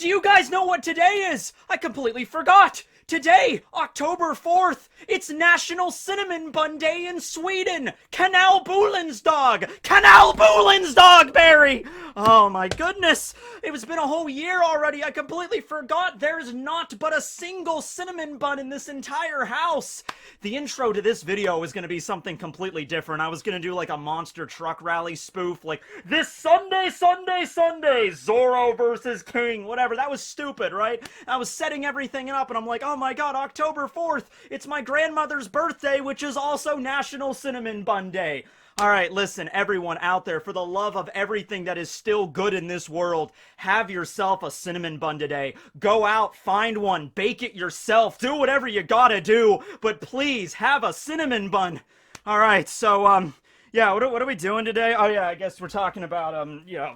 Do you guys know what today is? I completely forgot. Today, October 4th, it's National Cinnamon Bun Day in Sweden. Kanalbolansdag! Kanalbolansdag, Barry! Oh my goodness. It's been a whole year already. I completely forgot there's not but a single cinnamon bun in this entire house. The intro to this video is going to be something completely different. I was going to do like a monster truck rally spoof, like, this Sunday, Zoro versus King, whatever. That was stupid, right? I was setting everything up and I'm like, oh my god, October 4th, it's my grandmother's birthday, which is also National Cinnamon Bun Day. Alright, listen, everyone out there, for the love of everything that is still good in this world, have yourself a cinnamon bun today. Go out, find one, bake it yourself, do whatever you gotta do, but please, have a cinnamon bun. Alright, so, yeah, what are we doing today? Oh yeah, I guess we're talking about, you know,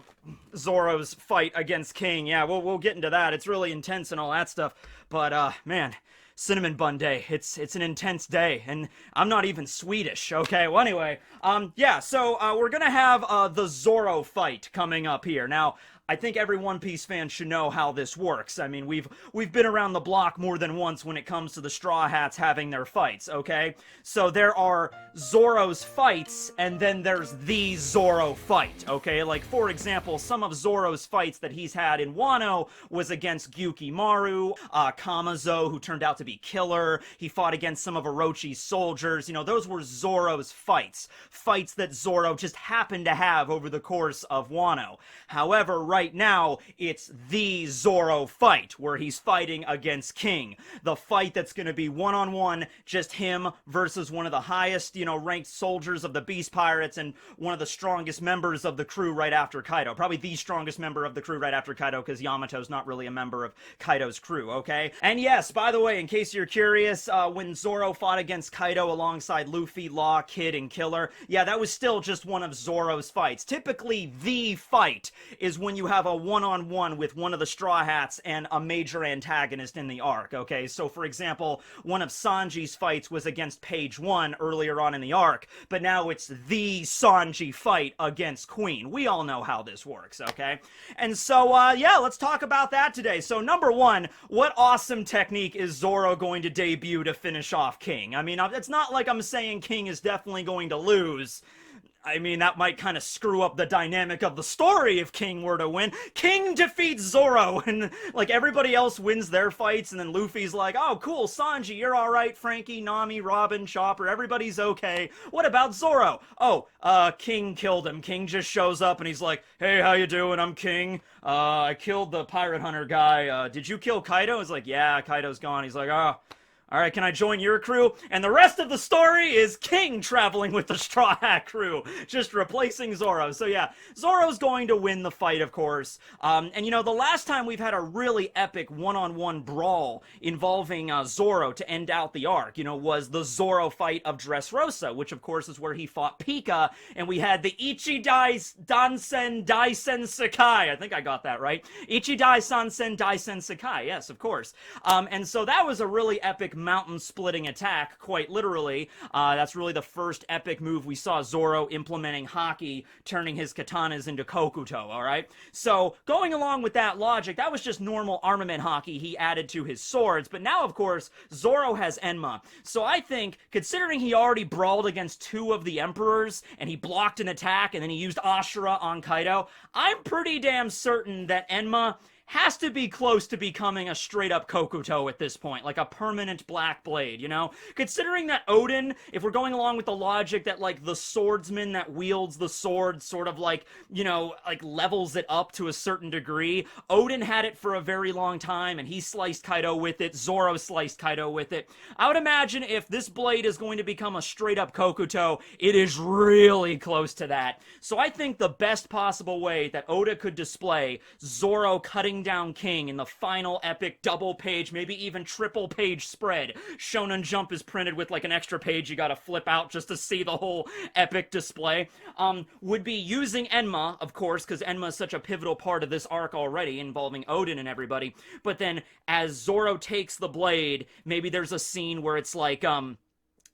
Zoro's fight against King. Yeah, we'll get into that. It's really intense and all that stuff. But, man, Cinnamon Bun Day. It's an intense day, and I'm not even Swedish, okay? Well, anyway, yeah, so, we're gonna have, the Zoro fight coming up here. Now, I think every One Piece fan should know how this works. I mean, we've been around the block more than once when it comes to the Straw Hats having their fights, okay? So there are Zoro's fights, and then there's the Zoro fight, okay? Like, for example, some of Zoro's fights that he's had in Wano was against Gyukimaru, Kamazo, who turned out to be Killer. He fought against some of Orochi's soldiers. You know, those were Zoro's fights. Fights that Zoro just happened to have over the course of Wano. However, right now, it's the Zoro fight, where he's fighting against King. The fight that's going to be one-on-one, just him versus one of the highest, you know, ranked soldiers of the Beast Pirates and one of the strongest members of the crew right after Kaido. Probably the strongest member of the crew right after Kaido, because Yamato's not really a member of Kaido's crew, okay? And yes, by the way, in case you're curious, when Zoro fought against Kaido alongside Luffy, Law, Kid, and Killer, yeah, that was still just one of Zoro's fights. Typically, the fight is when you have a one-on-one with one of the Straw Hats and a major antagonist in the arc, okay? So, for example, one of Sanji's fights was against Page 1 earlier on in the arc, but now it's the Sanji fight against Queen. We all know how this works, okay? And so, yeah, let's talk about that today. So, number one, what awesome technique is Zoro going to debut to finish off King? I mean, it's not like I'm saying King is definitely going to lose. I mean, that might kind of screw up the dynamic of the story if King were to win. King defeats Zoro, and, like, everybody else wins their fights, and then Luffy's like, oh, cool, Sanji, you're alright, Frankie, Nami, Robin, Chopper, everybody's okay. What about Zoro? Oh, King killed him. King just shows up, and he's like, hey, how you doing? I'm King. I killed the pirate hunter guy. Did you kill Kaido? He's like, yeah, Kaido's gone. He's like, oh, alright, can I join your crew? And the rest of the story is King traveling with the Straw Hat crew, just replacing Zoro. So yeah, Zoro's going to win the fight, of course. And you know, the last time we've had a really epic one-on-one brawl involving Zoro to end out the arc, you know, was the Zoro fight of Dressrosa, which of course is where he fought Pika, and we had the Ichidai Dansen Daisen Sakai. I think I got that right. Ichidai Sansen Daisen Sakai, yes, of course. And so that was a really epic mountain-splitting attack, quite literally. That's really the first epic move we saw Zoro implementing Haki, turning his katanas into Kokuto, alright? So, going along with that logic, that was just normal armament Haki he added to his swords, but now, of course, Zoro has Enma. So I think, considering he already brawled against two of the Emperors, and he blocked an attack, and then he used Ashura on Kaido, I'm pretty damn certain that Enma has to be close to becoming a straight-up Kokuto at this point, like a permanent black blade, you know? Considering that Odin, if we're going along with the logic that, like, the swordsman that wields the sword sort of, like, you know, like, levels it up to a certain degree, Odin had it for a very long time, and he sliced Kaido with it, Zoro sliced Kaido with it. I would imagine if this blade is going to become a straight-up Kokuto, it is really close to that. So I think the best possible way that Oda could display Zoro cutting down King in the final epic double page, maybe even triple page spread. Shonen Jump is printed with like an extra page you gotta flip out just to see the whole epic display. Would be using Enma, of course, because Enma is such a pivotal part of this arc already, involving Odin and everybody. But then, as Zoro takes the blade, maybe there's a scene where it's like,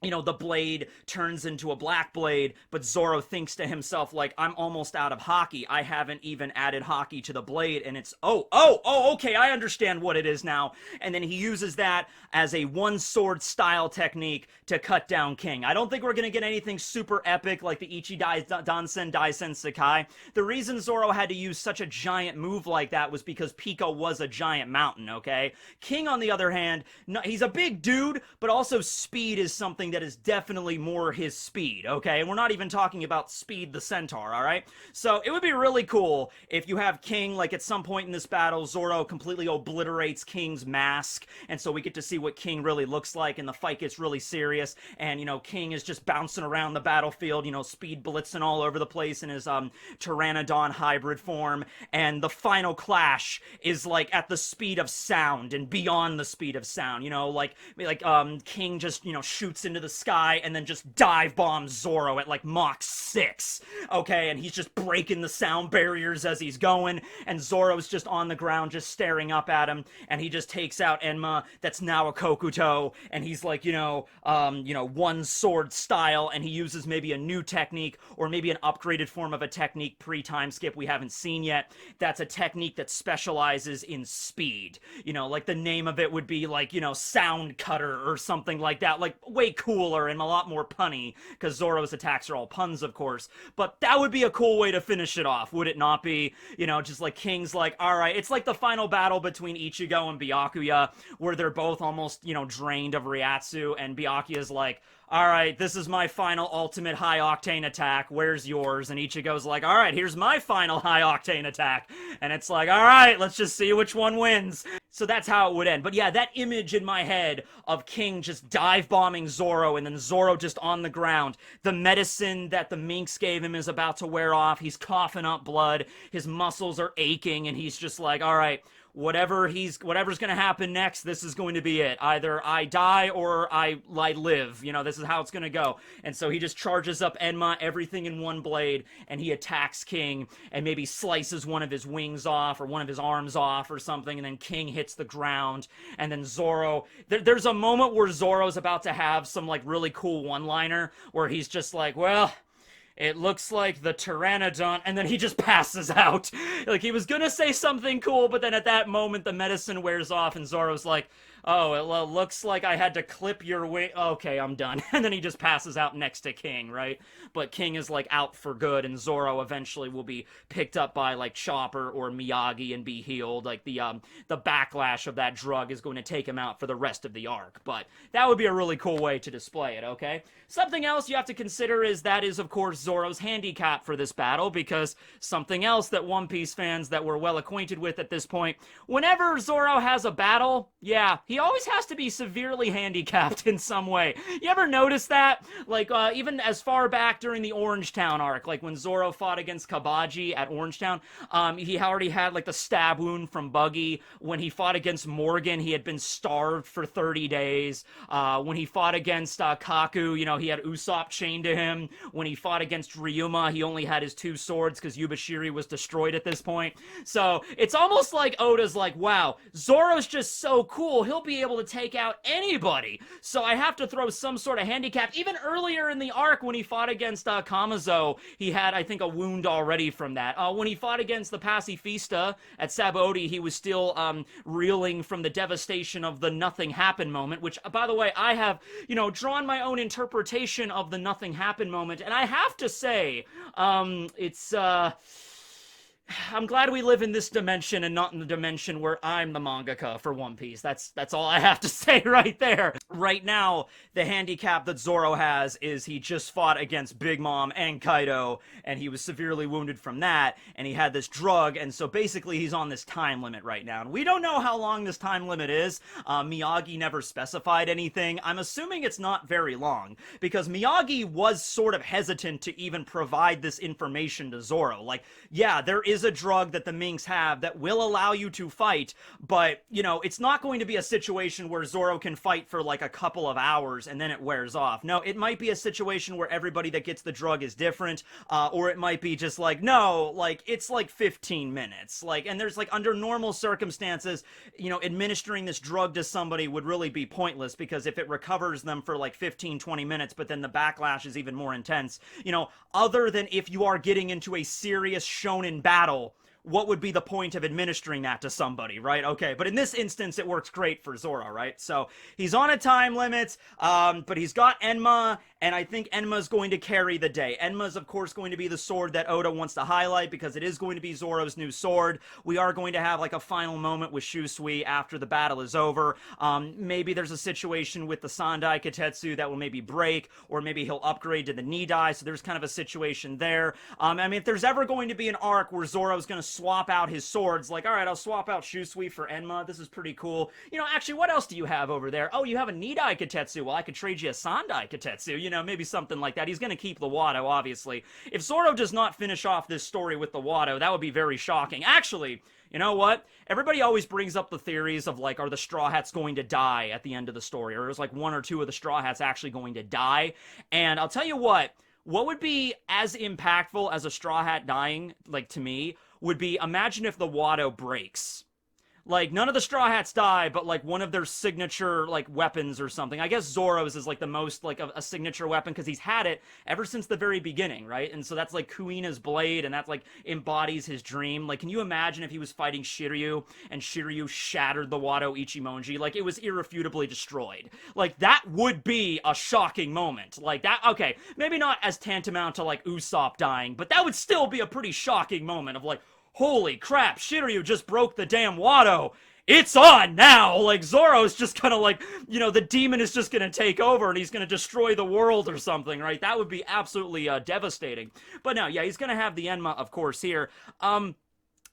you know, the blade turns into a black blade, but Zoro thinks to himself, like, I'm almost out of haki. I haven't even added haki to the blade, and it's, okay, I understand what it is now. And then he uses that as a one-sword style technique to cut down King. I don't think we're going to get anything super epic like the Ichi Dansen Daisen Sakai. The reason Zoro had to use such a giant move like that was because Pico was a giant mountain, okay? King, on the other hand, he's a big dude, but also speed is something that is definitely more his speed, okay? And we're not even talking about Speed the Centaur, alright? So it would be really cool if you have King, like at some point in this battle, Zoro completely obliterates King's mask, and so we get to see what King really looks like, and the fight gets really serious, and, you know, King is just bouncing around the battlefield, you know, speed blitzing all over the place in his, Pteranodon hybrid form, and the final clash is, like, at the speed of sound, and beyond the speed of sound, you know, like King just, you know, shoots into the sky and then just dive bombs Zoro at like Mach 6, okay, and he's just breaking the sound barriers as he's going, and Zoro's just on the ground just staring up at him, and he just takes out Enma that's now a Kokuto, and he's like, you know, one sword style, and he uses maybe a new technique, or maybe an upgraded form of a technique pre-time skip we haven't seen yet. That's a technique that specializes in speed, you know, like the name of it would be like, you know, Sound Cutter or something like that, like way cooler and a lot more punny, because Zoro's attacks are all puns, of course, but that would be a cool way to finish it off, would it not be? You know, just like King's like, alright, it's like the final battle between Ichigo and Byakuya, where they're both almost, you know, drained of Ryatsu, and Byakuya's like, alright, this is my final ultimate high-octane attack, where's yours? And Ichigo's like, alright, here's my final high-octane attack. And it's like, alright, let's just see which one wins. So that's how it would end. But yeah, that image in my head of King just dive-bombing Zoro, and then Zoro just on the ground. The medicine that the minks gave him is about to wear off. He's coughing up blood. His muscles are aching, and he's just like, alright, whatever's gonna happen next, this is going to be it. Either I die or I live. You know, this is how it's gonna go. And so he just charges up Enma, everything in one blade, and he attacks King, and maybe slices one of his wings off, or one of his arms off, or something, and then King hits the ground, and then Zoro... There's a moment where Zoro's about to have some, like, really cool one-liner, where he's just like, well... it looks like the Pteranodon, and then he just passes out. Like, he was gonna say something cool, but then at that moment, the medicine wears off, and Zoro's like, oh, it looks like I had to clip your wing. Okay, I'm done. And then he just passes out next to King, right? But King is, like, out for good, and Zoro eventually will be picked up by, like, Chopper or Miyagi and be healed. Like, the backlash of that drug is going to take him out for the rest of the arc. But that would be a really cool way to display it, okay? Something else you have to consider is that is, of course, Zoro's handicap for this battle, because something else that One Piece fans that we're well acquainted with at this point, whenever Zoro has a battle, yeah, he always has to be severely handicapped in some way. You ever notice that? Like, even as far back during the Orangetown arc, like when Zoro fought against Kabaji at Orangetown, he already had, like, the stab wound from Buggy. When he fought against Morgan, he had been starved for 30 days. When he fought against Kaku, you know, he had Usopp chained to him. When he fought against Ryuma, he only had his 2 swords because Yubashiri was destroyed at this point. So, it's almost like Oda's like, wow, Zoro's just so cool, he'll be able to take out anybody. So I have to throw some sort of handicap. Even earlier in the arc when he fought against Kamazo, he had, I think, a wound already from that. When he fought against the Pacifista at Sabaody, he was still reeling from the devastation of the nothing happened moment, which, by the way, I have, you know, drawn my own interpretation of the nothing happened moment, and I have to say, I'm glad we live in this dimension and not in the dimension where I'm the mangaka for One Piece. That's all I have to say right there. Right now, the handicap that Zoro has is he just fought against Big Mom and Kaido, and he was severely wounded from that, and he had this drug, and so basically he's on this time limit right now. And we don't know how long this time limit is. Miyagi never specified anything. I'm assuming it's not very long, because Miyagi was sort of hesitant to even provide this information to Zoro. Like, yeah, there is is a drug that the minks have that will allow you to fight, but, you know, it's not going to be a situation where Zoro can fight for like a couple of hours and then it wears off. No, it might be a situation where everybody that gets the drug is different, or it might be just like, no, like, it's like 15 minutes. Like, and there's like, under normal circumstances, you know, administering this drug to somebody would really be pointless, because if it recovers them for like 15-20 minutes, but then the backlash is even more intense, you know, other than if you are getting into a serious shonen battle, what would be the point of administering that to somebody, right? Okay, but in this instance, it works great for Zoro, right? So he's on a time limit, but he's got Enma, and I think Enma's going to carry the day. Enma's, of course, going to be the sword that Oda wants to highlight, because it is going to be Zoro's new sword. We are going to have, like, a final moment with Shusui after the battle is over. Maybe there's a situation with the Sandai Kitetsu that will maybe break, or maybe he'll upgrade to the Nidai, so there's kind of a situation there. I mean, if there's ever going to be an arc where Zoro's going to swap out his swords, like, alright, I'll swap out Shusui for Enma, this is pretty cool. You know, actually, what else do you have over there? Oh, you have a Nidai Kitetsu, well, I could trade you a Sandai Kitetsu, you know, maybe something like that. He's gonna keep the Wado, obviously. If Zoro does not finish off this story with the Wado, that would be very shocking. Actually, you know what? Everybody always brings up the theories of, like, are the Straw Hats going to die at the end of the story? Or is, like, one or two of the Straw Hats actually going to die? And I'll tell you what would be as impactful as a Straw Hat dying, like, to me, would be, imagine if the Wado breaks. Like, none of the Straw Hats die, but, like, one of their signature, like, weapons or something. I guess Zoro's is, like, the most, like, a signature weapon, because he's had it ever since the very beginning, right? And so that's, like, Kuina's blade, and that, like, embodies his dream. Like, can you imagine if he was fighting Shiryu, and Shiryu shattered the Wado Ichimonji? Like, it was irrefutably destroyed. Like, that would be a shocking moment. Like, that, okay, maybe not as tantamount to, like, Usopp dying, but that would still be a pretty shocking moment of, like, holy crap, Shiryu just broke the damn Wado. It's on now! Like, Zoro's just gonna, like, you know, the demon is just gonna take over and he's gonna destroy the world or something, right? That would be absolutely devastating. But no, yeah, he's gonna have the Enma, of course, here.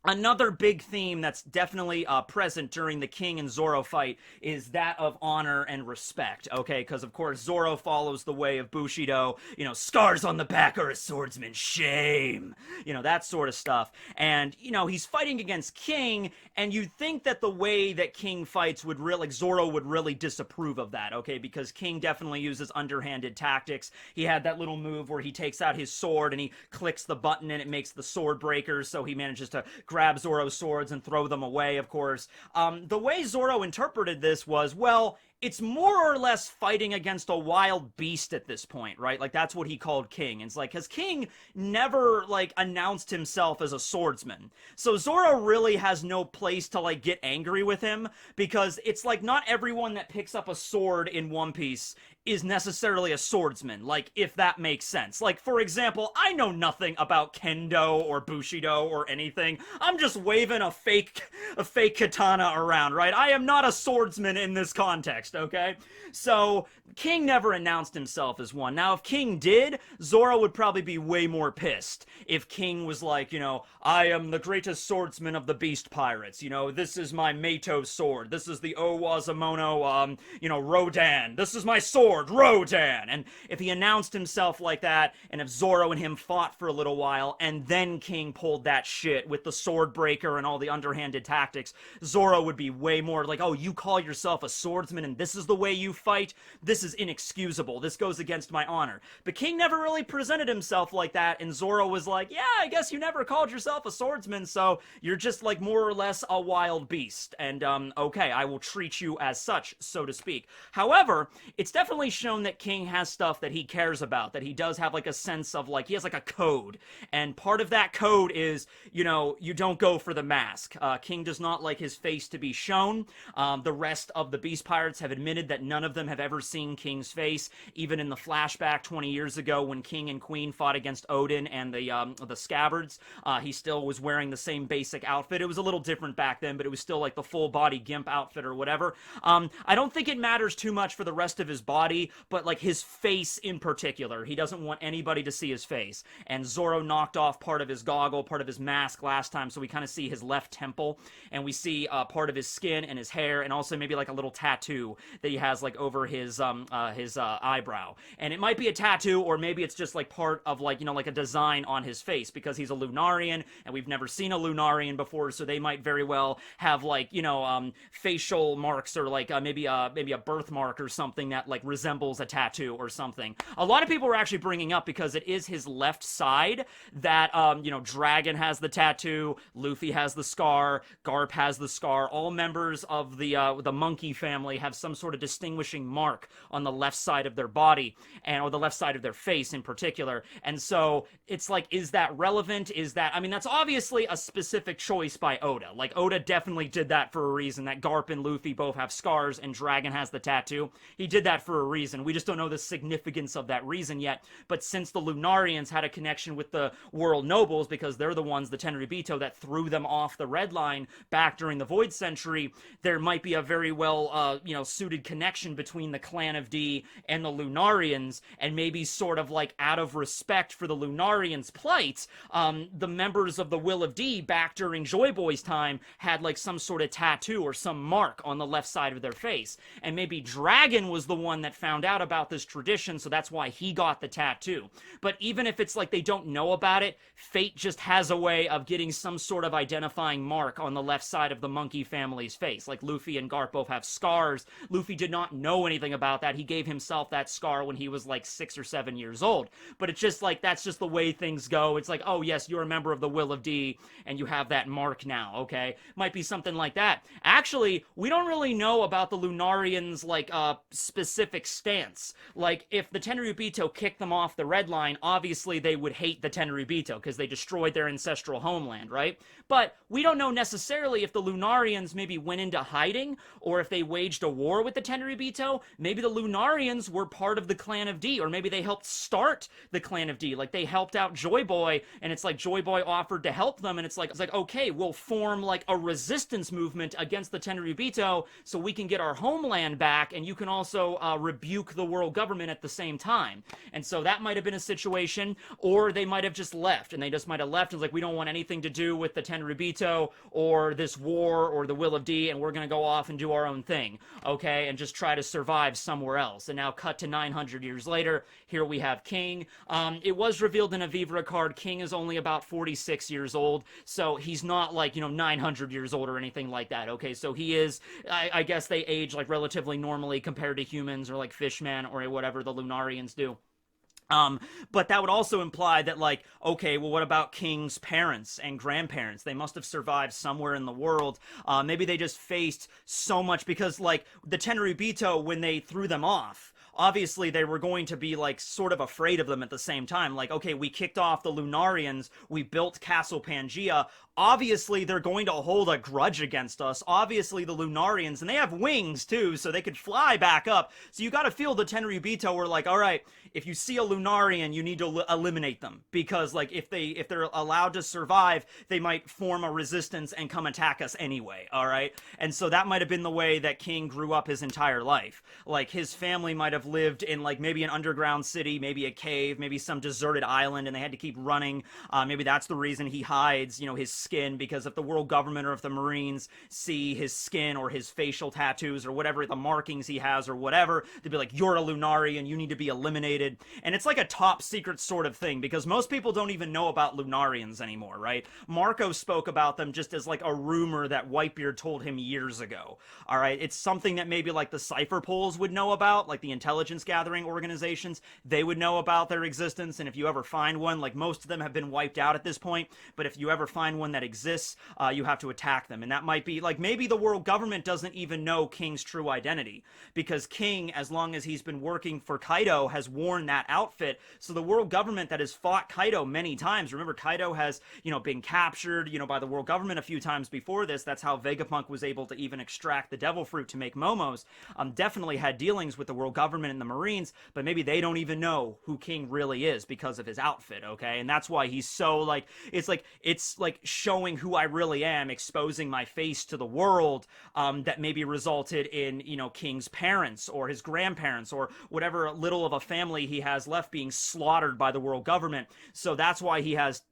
Another big theme that's definitely present during the King and Zoro fight is that of honor and respect, okay? Because, of course, Zoro follows the way of Bushido, you know, scars on the back are a swordsman's shame, you know, that sort of stuff. And, you know, he's fighting against King, and you'd think that the way that King fights would really, like, Zoro would really disapprove of that, okay? Because King definitely uses underhanded tactics. He had that little move where he takes out his sword and he clicks the button and it makes the sword breakers, so he manages to grab Zoro's swords and throw them away, of course. The way Zoro interpreted this was, well, it's more or less fighting against a wild beast at this point, right? Like, that's what he called King. And it's like, because King never, like, announced himself as a swordsman. So Zoro really has no place to, like, get angry with him, because it's like, not everyone that picks up a sword in One Piece is necessarily a swordsman, like, if that makes sense. Like, for example, I know nothing about Kendo or Bushido or anything. I'm just waving a fake katana around, right? I am not a swordsman in this context, okay? So, King never announced himself as one. Now, if King did, Zoro would probably be way more pissed. If King was like, you know, I am the greatest swordsman of the Beast Pirates, you know, this is my Meito sword, this is the Ō Wazamono, you know, Rodan, this is my sword, Rodan! And if he announced himself like that, and if Zoro and him fought for a little while, and then King pulled that shit with the sword breaker and all the underhanded tactics, Zoro would be way more like, oh, you call yourself a swordsman and this is the way you fight? This is inexcusable. This goes against my honor. But King never really presented himself like that, and Zoro was like, yeah, I guess you never called yourself a swordsman, so you're just, like, more or less a wild beast. And, okay, I will treat you as such, so to speak. However, it's definitely shown that King has stuff that he cares about, that he does have, like, a sense of, like, he has, like, a code. And part of that code is, you know, you don't go for the mask. King does not like his face to be shown. The rest of the Beast Pirates have admitted that none of them have ever seen King's face, even in the flashback 20 years ago when King and Queen fought against Odin and the Scabbards. He still was wearing the same basic outfit. It was a little different back then, but it was still like the full body gimp outfit or whatever. I don't think it matters too much for the rest of his body, but like his face in particular. He doesn't want anybody to see his face. And Zoro knocked off part of his goggle, part of his mask last time, so we kind of see his left temple, and we see part of his skin and his hair, and also maybe like a little tattoo that he has like over his eyebrow. And it might be a tattoo, or maybe it's just like part of like, you know, like a design on his face, because he's a Lunarian and we've never seen a Lunarian before, so they might very well have like, you know, facial marks, or like maybe a birthmark or something that like resembles a tattoo or something. A lot of people were actually bringing up, because it is his left side that you know, Dragon has the tattoo, Luffy has the scar, Garp has the scar. All members of the monkey family have some sort of distinguishing mark on the left side of their body, or the left side of their face in particular. And so it's like, is that relevant? Is that, I mean, that's obviously a specific choice by Oda. Like, Oda definitely did that for a reason, that Garp and Luffy both have scars and Dragon has the tattoo. He did that for a reason. We just don't know the significance of that reason yet. But since the Lunarians had a connection with the world nobles, because they're the ones, the Tenryubito, that threw them off the Red Line back during the Void Century, there might be a very well, you know, suited connection between the Clan of D and the Lunarians. And maybe sort of like out of respect for the Lunarians' plight, the members of the Will of D back during Joy Boy's time had like some sort of tattoo or some mark on the left side of their face. And maybe Dragon was the one that found out about this tradition, so that's why he got the tattoo. But even if it's like they don't know about it, Fate just has a way of getting some sort of identifying mark on the left side of the monkey family's face. Like Luffy and Garp both have scars. Luffy did not know anything about that. He gave himself that scar when he was like 6 or 7 years old. But it's just like, that's just the way things go. It's like, oh yes, you're a member of the Will of D and you have that mark now, okay? Might be something like that. Actually, we don't really know about the Lunarians' like specific stance. Like, if the Tenryubito kicked them off the Red Line, obviously they would hate the Tenryubito because they destroyed their ancestral homeland, right? But we don't know necessarily if the Lunarians maybe went into hiding, or if they waged a war with the Tenryubito. Maybe the Lunarians were part of the Clan of D, or maybe they helped start the Clan of D. Like, they helped out Joy Boy, and it's like Joy Boy offered to help them, and it's like, okay, we'll form like a resistance movement against the Tenryubito so we can get our homeland back, and you can also rebuke the world government at the same time. And so that might have been a situation, or they might have just left, and they just might have left. It's like, we don't want anything to do with the Tenryubito or this war or the Will of D, and we're gonna go off and do our own thing, okay, and just try to survive somewhere else. And now cut to 900 years later, here we have King. It was revealed in a Vivre card, King is only about 46 years old, so he's not like, you know, 900 years old or anything like that, okay? So he is, I guess they age like relatively normally compared to humans, or like fishmen, or whatever the Lunarians do. But that would also imply that, like, okay, well, what about King's parents and grandparents? They must have survived somewhere in the world. Maybe they just faced so much, because, like, the Tenryubito, when they threw them off, obviously they were going to be like sort of afraid of them at the same time. Like, okay, we kicked off the Lunarians, we built Castle Pangaea, obviously they're going to hold a grudge against us. Obviously the Lunarians, and they have wings too, so they could fly back up. So you gotta feel the Tenryubito were like, alright, if you see a Lunarian, you need to eliminate them, because like if they're allowed to survive, they might form a resistance and come attack us anyway, alright? And so that might have been the way that King grew up his entire life. Like, his family might have lived in like maybe an underground city, maybe a cave, maybe some deserted island, and they had to keep running. Maybe that's the reason he hides, you know, his skin, because if the world government or if the Marines see his skin or his facial tattoos or whatever, the markings he has or whatever, they'd be like, you're a Lunarian, you need to be eliminated. And it's like a top secret sort of thing, because most people don't even know about Lunarians anymore, right? Marco spoke about them just as like a rumor that Whitebeard told him years ago, all right? It's something that maybe like the Cypher Poles would know about, like the intelligence gathering organizations, they would know about their existence. And if you ever find one, like most of them have been wiped out at this point, but if you ever find one that exists, you have to attack them. And that might be like, maybe the world government doesn't even know King's true identity, because King, as long as he's been working for Kaido, has worn that outfit. So the world government that has fought Kaido many times, remember Kaido has, you know, been captured, you know, by the world government a few times before this. That's how Vegapunk was able to even extract the devil fruit to make Momos. Definitely had dealings with the world government and the Marines, but maybe they don't even know who King really is because of his outfit, okay? And that's why he's so like, it's like showing who I really am, exposing my face to the world, that maybe resulted in, King's parents or his grandparents or whatever little of a family he has left being slaughtered by the world government. So that's why he has,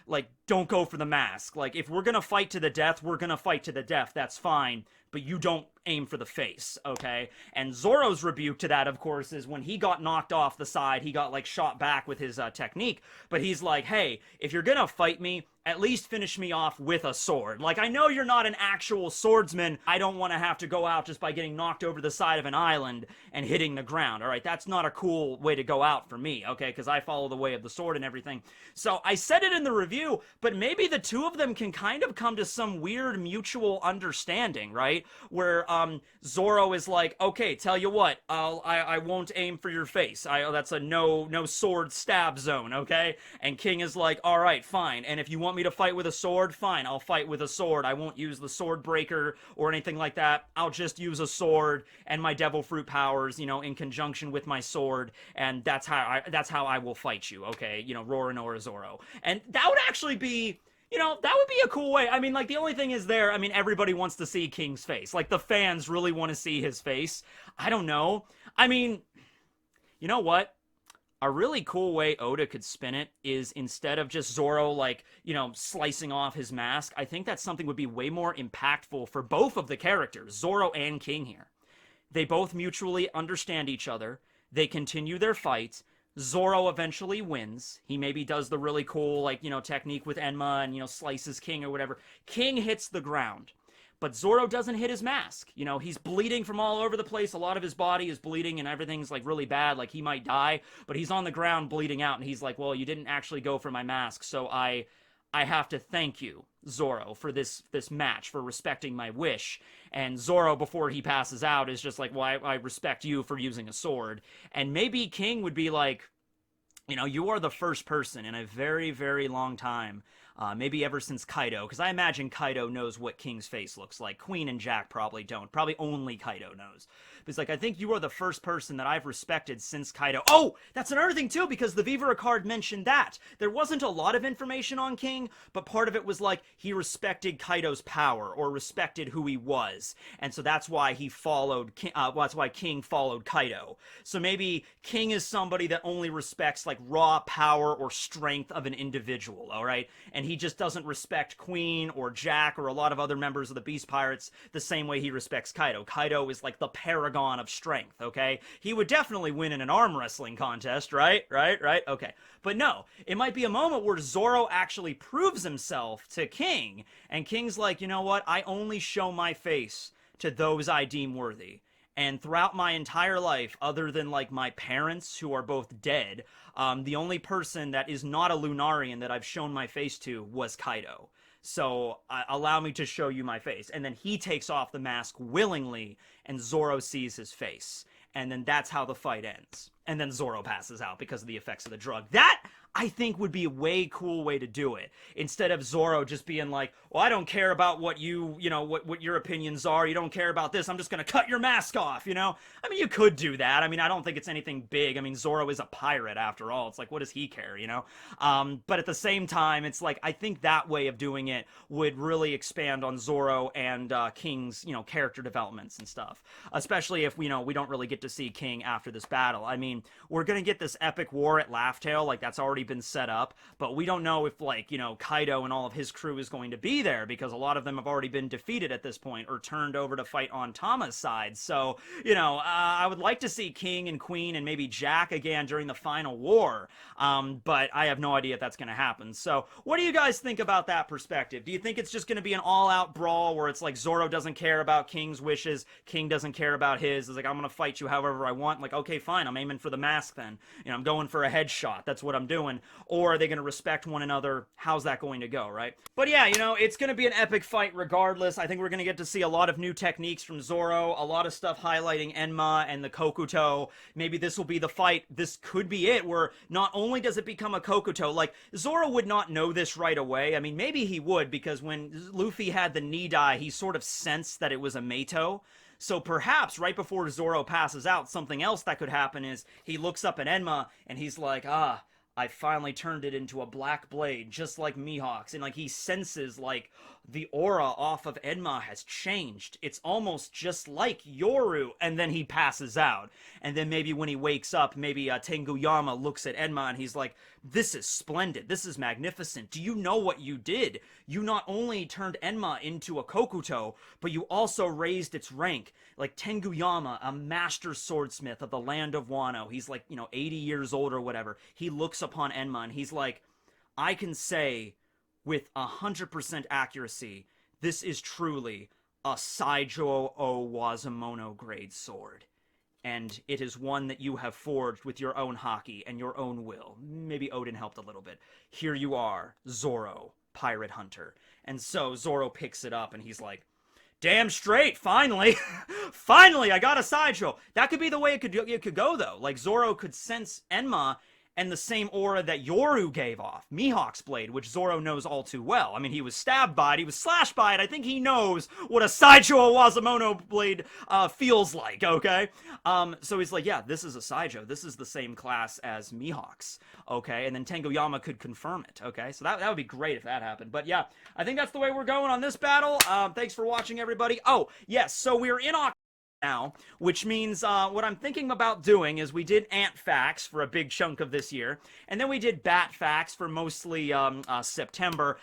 like, don't go for the mask. Like, if we're gonna fight to the death, we're gonna fight to the death. That's fine. But you don't aim for the face, okay? And Zoro's rebuke to that, of course, is when he got knocked off the side, he got, like, shot back with his technique. But he's like, hey, if you're gonna fight me, at least finish me off with a sword. Like, I know you're not an actual swordsman. I don't want to have to go out just by getting knocked over the side of an island and hitting the ground, all right? That's not a cool way to go out for me, okay? Because I follow the way of the sword and everything. So I said it in the review, but maybe the two of them can kind of come to some weird mutual understanding, right? Where Zoro is like, okay, tell you what, I won't aim for your face. That's a no sword stab zone, okay? And King is like, all right, fine. And if you want me to fight with a sword, fine, I'll fight with a sword. I won't use the sword breaker or anything like that. I'll just use a sword and my devil fruit powers, in conjunction with my sword, and that's how I will fight you, okay? Roronoa Zoro. And that would actually be, that would be a cool way. I mean, like, the only thing is there, I mean, everybody wants to see King's face. Like, the fans really want to see his face. I don't know. I mean, you know what? A really cool way Oda could spin it is, instead of just Zoro, like, slicing off his mask, I think that something would be way more impactful for both of the characters, Zoro and King here. They both mutually understand each other. They continue their fight. Zoro eventually wins. He maybe does the really cool, like, technique with Enma and, slices King or whatever. King hits the ground. But Zoro doesn't hit his mask. He's bleeding from all over the place. A lot of his body is bleeding and everything's, like, really bad. Like, he might die. But he's on the ground bleeding out. And he's like, well, you didn't actually go for my mask. So I have to thank you, Zoro, for this match, for respecting my wish. And Zoro, before he passes out, is just like, well, I respect you for using a sword. And maybe King would be like, you are the first person in a very, very long time, maybe ever since Kaido, because I imagine Kaido knows what King's face looks like. Queen and Jack probably don't. Probably only Kaido knows. But it's like, I think you are the first person that I've respected since Kaido. Oh, that's another thing, too, because the Vivara card mentioned that. There wasn't a lot of information on King, but part of it was like, he respected Kaido's power, or respected who he was. And so that's why he followed, that's why King followed Kaido. So maybe King is somebody that only respects, like, raw power or strength of an individual, all right? And he just doesn't respect Queen or Jack or a lot of other members of the Beast Pirates the same way he respects Kaido. Kaido is like the paragon of strength, okay? He would definitely win in an arm wrestling contest, right? Okay. But no, it might be a moment where Zoro actually proves himself to King, and King's like, you know what? I only show my face to those I deem worthy. And throughout my entire life, other than, like, my parents, who are both dead, the only person that is not a Lunarian that I've shown my face to was Kaido. So, allow me to show you my face. And then he takes off the mask willingly, and Zoro sees his face. And then that's how the fight ends. And then Zoro passes out because of the effects of the drug. That, I think, would be a way cool way to do it. Instead of Zoro just being like, well, I don't care about what what your opinions are. You don't care about this. I'm just going to cut your mask off, I mean, you could do that. I mean, I don't think it's anything big. I mean, Zoro is a pirate after all. It's like, what does he care, But at the same time, it's like, I think that way of doing it would really expand on Zoro and King's, character developments and stuff. Especially if, we don't really get to see King after this battle. I mean, we're going to get this epic war at Laugh Tale. Like, that's already been set up, but we don't know if, like, Kaido and all of his crew is going to be there, because a lot of them have already been defeated at this point or turned over to fight on Tama's side. So, I would like to see King and Queen and maybe Jack again during the final war, but I have no idea if that's going to happen. So, what do you guys think about that perspective? Do you think it's just going to be an all-out brawl where it's like Zoro doesn't care about King's wishes, King doesn't care about his? It's like, I'm going to fight you however I want. Like, okay, fine, I'm aiming for the mask then. I'm going for a headshot. That's what I'm doing. Or are they going to respect one another? How's that going to go, right? But yeah, it's going to be an epic fight regardless. I think we're going to get to see a lot of new techniques from Zoro, a lot of stuff highlighting Enma and the Kokuto. Maybe this will be the fight. This could be it, where not only does it become a Kokuto, like, Zoro would not know this right away. I mean, maybe he would, because when Luffy had the knee dye, he sort of sensed that it was a Meito. So perhaps right before Zoro passes out, something else that could happen is he looks up at Enma and he's like, I finally turned it into a black blade, just like Mihawk's. And, like, he senses, like, the aura off of Enma has changed. It's almost just like Yoru. And then he passes out. And then maybe when he wakes up, maybe Tenguyama looks at Enma and he's like, this is splendid. This is magnificent. Do you know what you did? You not only turned Enma into a Kokuto, but you also raised its rank. Like Tenguyama, a master swordsmith of the land of Wano. He's like, 80 years old or whatever. He looks upon Enma and he's like, I can say with 100% accuracy, this is truly a Saijō Ō Wazamono grade sword. And it is one that you have forged with your own haki and your own will. Maybe Odin helped a little bit. Here you are, Zoro, pirate hunter. And so Zoro picks it up and he's like, damn straight, finally. Finally, I got a Saijō. That could be the way it could go, though. Like, Zoro could sense Enma and the same aura that Yoru gave off, Mihawk's blade, which Zoro knows all too well. I mean, he was stabbed by it, he was slashed by it. I think he knows what a Saijō Ō Wazamono blade feels like, okay? So he's like, yeah, this is a Saijō. This is the same class as Mihawk's, okay? And then Tenguyama could confirm it, okay? So that would be great if that happened. But yeah, I think that's the way we're going on this battle. Thanks for watching, everybody. Oh, yes, so we're in October now, which means what I'm thinking about doing is we did Ant Facts for a big chunk of this year, and then we did Bat Facts for mostly September.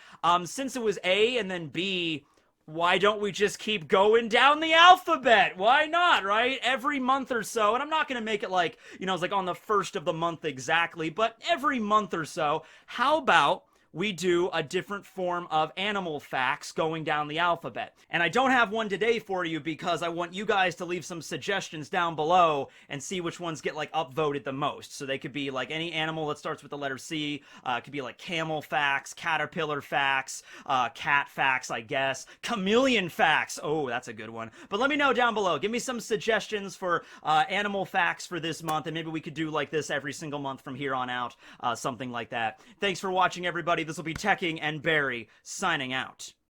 Since it was A and then B, why don't we just keep going down the alphabet? Why not, right? Every month or so, and I'm not going to make it like, it's like on the first of the month exactly, but every month or so, how about we do a different form of animal facts going down the alphabet. And I don't have one today for you because I want you guys to leave some suggestions down below and see which ones get, like, upvoted the most. So they could be, like, any animal that starts with the letter C. It could be, like, camel facts, caterpillar facts, cat facts, I guess. Chameleon facts. Oh, that's a good one. But let me know down below. Give me some suggestions for animal facts for this month, and maybe we could do, like, this every single month from here on out. Something like that. Thanks for watching, everybody. This will be Tekking and Barry signing out.